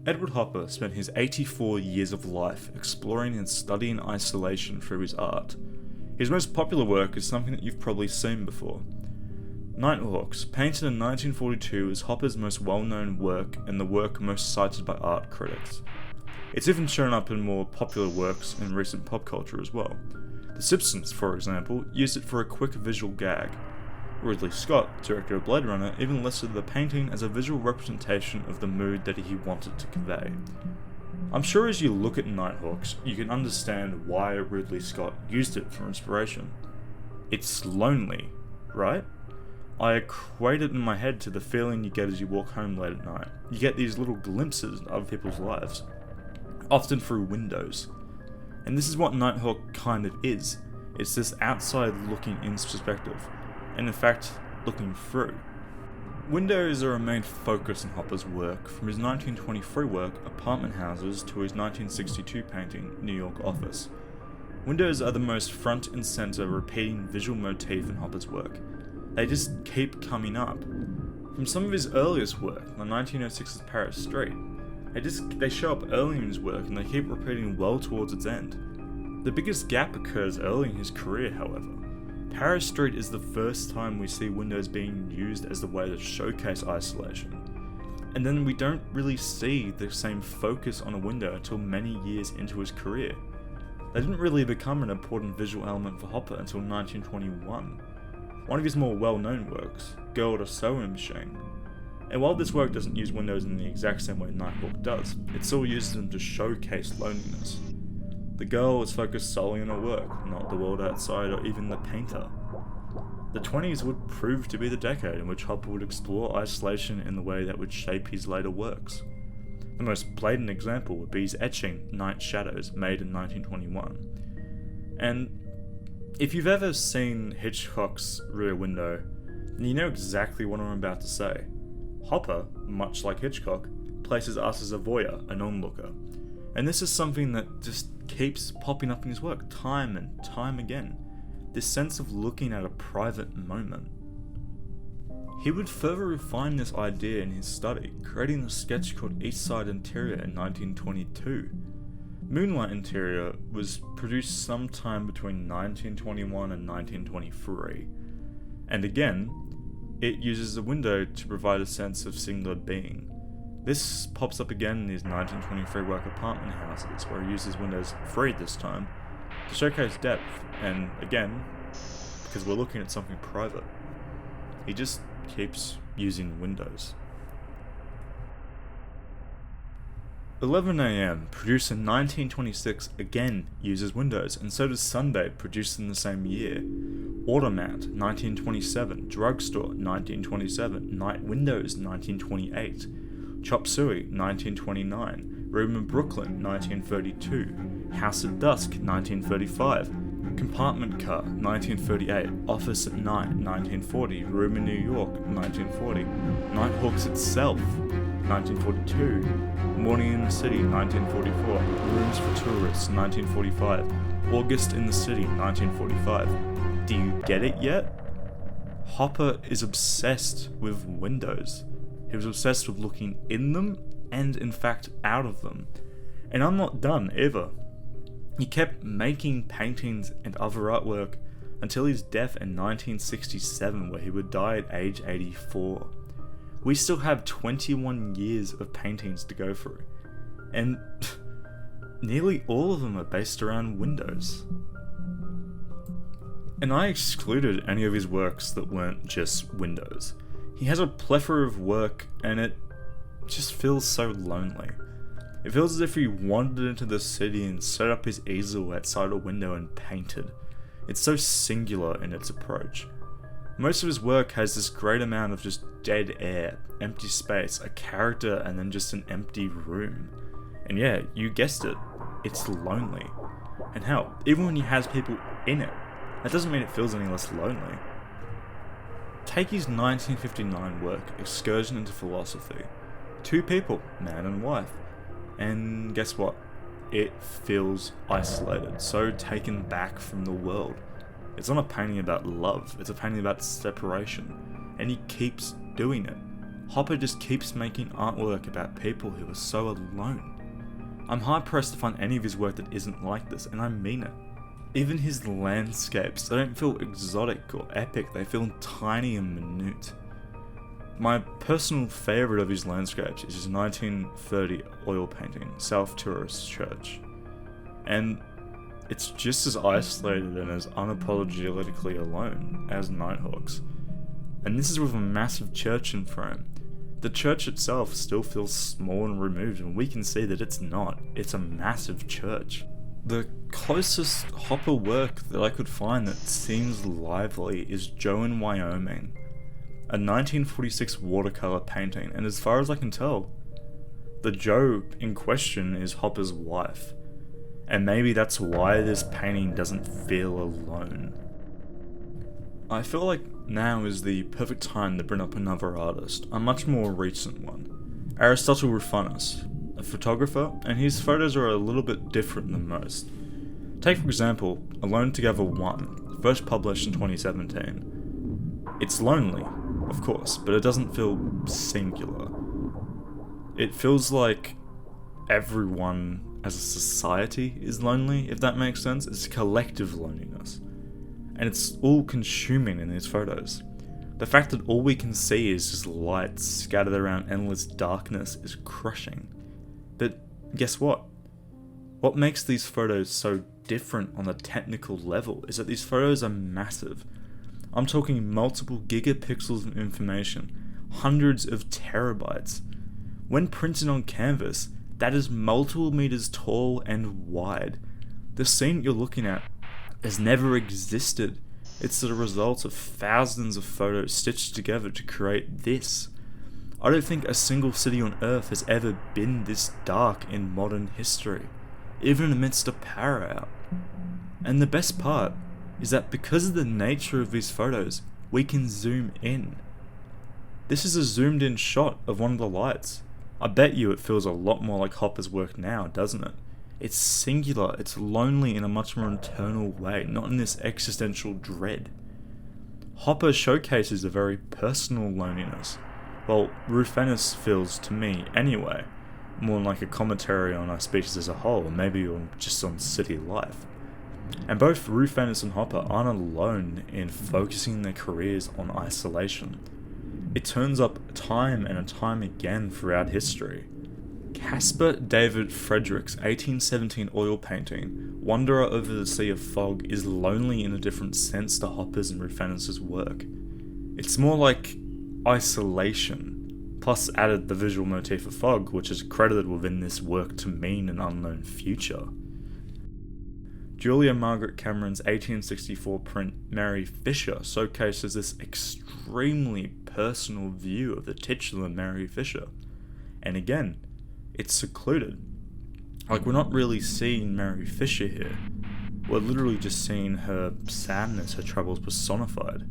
Edward Hopper spent his 84 years of life exploring and studying isolation through his art. His most popular work is something that you've probably seen before. Nighthawks, painted in 1942, is Hopper's most well-known work and the work most cited by art critics. It's even shown up in more popular works in recent pop culture as well. The Simpsons, for example, used it for a quick visual gag. Ridley Scott, director of Blade Runner, even listed the painting as a visual representation of the mood that he wanted to convey. I'm sure as you look at Nighthawks, you can understand why Ridley Scott used it for inspiration. It's lonely, right? I equate it in my head to the feeling you get as you walk home late at night. You get these little glimpses of other people's lives, often through windows. And this is what Nighthawk kind of is. It's this outside looking in perspective, and in fact, looking through. Windows are a main focus in Hopper's work, from his 1923 work, Apartment Houses, to his 1962 painting, New York Office. Windows are the most front and center repeating visual motif in Hopper's work. They just keep coming up. From some of his earliest work, the 1906's Paris Street, they show up early in his work and they keep repeating well towards its end. The biggest gap occurs early in his career, however. Paris Street is the first time we see windows being used as the way to showcase isolation. And then we don't really see the same focus on a window until many years into his career. They didn't really become an important visual element for Hopper until 1921. One of his more well-known works, Girl at a Sewing Machine. And while this work doesn't use windows in the exact same way Nighthawk does, it still uses them to showcase loneliness. The girl is focused solely on her work, not the world outside or even the painter. The 20s would prove to be the decade in which Hopper would explore isolation in the way that would shape his later works. The most blatant example would be his etching, Night Shadows, made in 1921. And if you've ever seen Hitchcock's Rear Window, then you know exactly what I'm about to say. Hopper, much like Hitchcock, places us as a voyeur, an onlooker. And this is something that just keeps popping up in his work time and time again. This sense of looking at a private moment. He would further refine this idea in his study, creating a sketch called East Side Interior in 1922. Moonlight Interior was produced sometime between 1921 and 1923. And again, it uses a window to provide a sense of singular being. This pops up again in his 1923 work Apartment Houses, where he uses windows 3 this time to showcase depth, and again, because we're looking at something private. He just keeps using windows. 11 AM, produced in 1926, again uses windows, and so does Sunday, produced in the same year. Automat, 1927, Drugstore, 1927, Night Windows, 1928, Chop Suey, 1929, Room in Brooklyn, 1932, House at Dusk, 1935, Compartment Car, 1938, Office at Night, 1940, Room in New York, 1940, Nighthawks itself, 1942, Morning in the City, 1944, Rooms for Tourists, 1945, August in the City, 1945. Do you get it yet? Hopper is obsessed with windows. He was obsessed with looking in them and, in fact, out of them. And I'm not done either. He kept making paintings and other artwork until his death in 1967, where he would die at age 84. We still have 21 years of paintings to go through, and nearly all of them are based around windows. And I excluded any of his works that weren't just windows. He has a plethora of work, and it just feels so lonely. It feels as if he wandered into the city and set up his easel outside a window and painted. It's so singular in its approach. Most of his work has this great amount of just dead air, empty space, a character, and then just an empty room. And yeah, you guessed it, it's lonely. And hell, even when he has people in it, that doesn't mean it feels any less lonely. Take his 1959 work, Excursion into Philosophy. 2 people, man and wife. And guess what? It feels isolated, so taken back from the world. It's not a painting about love, it's a painting about separation. And he keeps doing it. Hopper just keeps making artwork about people who are so alone. I'm hard pressed to find any of his work that isn't like this, and I mean it. Even his landscapes, they don't feel exotic or epic, they feel tiny and minute. My personal favourite of his landscapes is his 1930 oil painting, South Tourist Church. And it's just as isolated and as unapologetically alone as Nighthawks. And this is with a massive church in frame. The church itself still feels small and removed, and we can see that it's not. It's a massive church. The closest Hopper work that I could find that seems lively is Joe in Wyoming, a 1946 watercolor painting, and as far as I can tell, the Joe in question is Hopper's wife. And maybe that's why this painting doesn't feel alone. I feel like now is the perfect time to bring up another artist, a much more recent one. Aristotle Rufinus, a photographer, and his photos are a little bit different than most. Take for example, Alone Together 1, first published in 2017. It's lonely, of course, but it doesn't feel singular. It feels like everyone as a society is lonely, if that makes sense. It's a collective loneliness. And it's all consuming in these photos. The fact that all we can see is just lights scattered around endless darkness is crushing. But guess what? What makes these photos so different on a technical level is that these photos are massive. I'm talking multiple gigapixels of information, hundreds of terabytes. When printed on canvas, that is multiple meters tall and wide. The scene you're looking at has never existed. It's the result of thousands of photos stitched together to create this. I don't think a single city on Earth has ever been this dark in modern history, even amidst a power out. And the best part is that because of the nature of these photos, we can zoom in. This is a zoomed in shot of one of the lights. I bet you it feels a lot more like Hopper's work now, doesn't it? It's singular, it's lonely in a much more internal way, not in this existential dread. Hopper showcases a very personal loneliness. Well, Rufinus feels, to me anyway, more like a commentary on our species as a whole, or maybe just on city life. And both Rufinus and Hopper aren't alone in focusing their careers on isolation. It turns up time and time again throughout history. Caspar David Friedrich's 1817 oil painting, Wanderer Over the Sea of Fog, is lonely in a different sense to Hopper's and Rufinus' work. It's more like isolation, plus added the visual motif of fog, which is credited within this work to mean an unknown future. Julia Margaret Cameron's 1864 print Mary Fisher showcases this extremely personal view of the titular Mary Fisher. And again, it's secluded. Like, we're not really seeing Mary Fisher here. We're literally just seeing her sadness, her troubles personified.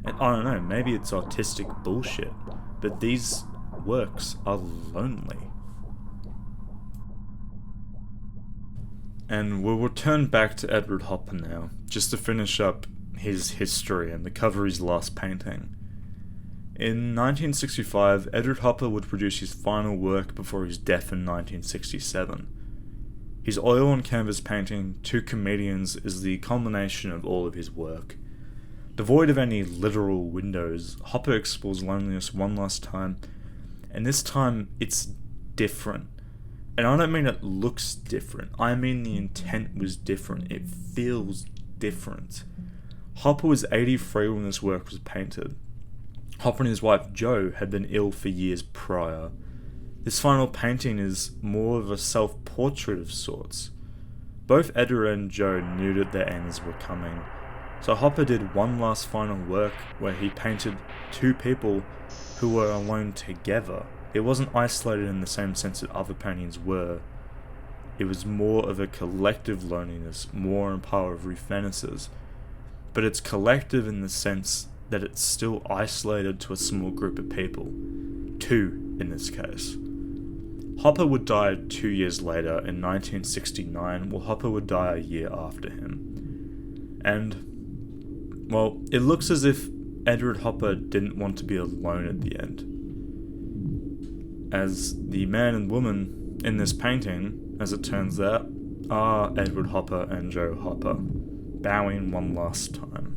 And I don't know, maybe it's artistic bullshit, but these works are lonely. And we'll return back to Edward Hopper now, just to finish up his history and to cover his last painting. In 1965, Edward Hopper would produce his final work before his death in 1967. His oil on canvas painting, Two Comedians, is the culmination of all of his work. Devoid of any literal windows, Hopper explores loneliness one last time, and this time it's different. And I don't mean it looks different, I mean the intent was different, it feels different. Hopper was 83 when this work was painted. Hopper and his wife Jo had been ill for years prior. This final painting is more of a self-portrait of sorts. Both Edward and Jo knew that their ends were coming, so Hopper did one last final work where he painted two people who were alone together. It wasn't isolated in the same sense that other paintings were. It was more of a collective loneliness, more in power of Rufinus's, but it's collective in the sense that it's still isolated to a small group of people. Two, in this case. Hopper would die 2 years later in 1969, while Hopper would die a year after him. And, well, it looks as if Edward Hopper didn't want to be alone at the end. as the man and woman in this painting, as it turns out, are Edward Hopper and Joe Hopper, bowing one last time.